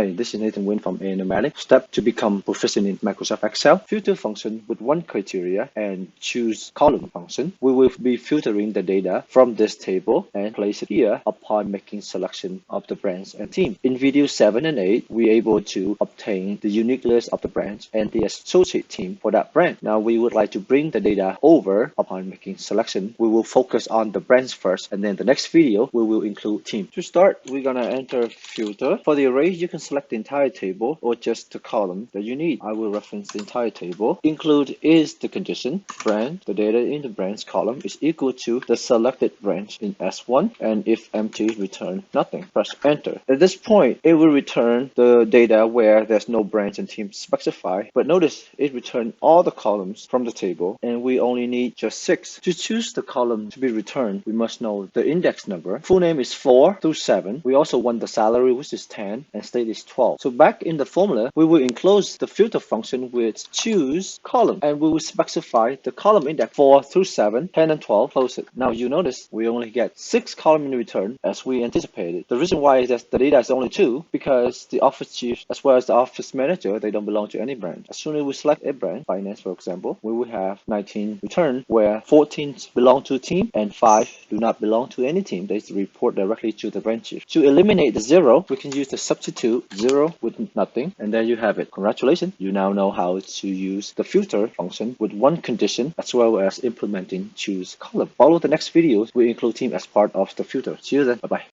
Hi, this is Nathan Wynn from A&A Inomatic. Step to become proficient in Microsoft Excel. Filter function with one criteria and choose column function. We will be filtering the data from this table and place it here upon making selection of the branch and team. In video 7 and 8, we are able to obtain the unique list of the branch and the associate team for that branch. Now we would like to bring the data over upon making selection. We will focus on the branch first, and then the next video we will include team. To start, we're gonna enter filter. For the array, you can select the entire table or just the column that you need. I will reference the entire table. Include is the condition. Branch, the data in the branch column is equal to the selected branch in S1, and if empty, return nothing. Press enter. At this point, it will return the data where there's no branch and team specified, but notice it returned all the columns from the table, and we only need just 6. To choose the column to be returned, we must know the index number. Full name is 4 through 7. We also want the salary, which is 10, and state is 12. So back in the formula, we will enclose the filter function with choose column, and we will specify the column index 4 through 7, 10 and 12. Close it. Now you notice we only get 6 columns in return as we anticipated. The reason why is that the data is only 2 because the office chief as well as the office manager, they don't belong to any branch. As soon as we select a branch, finance for example, we will have 19 return where 14 belong to a team and 5 do not belong to any team. They report directly to the branch chief. To eliminate the 0, we can use the substitute 0 with nothing, and there you have it. Congratulations, you now know how to use the filter function with one condition as well as implementing choose column. Follow the next videos. We include team as part of the filter. See you then. Bye bye.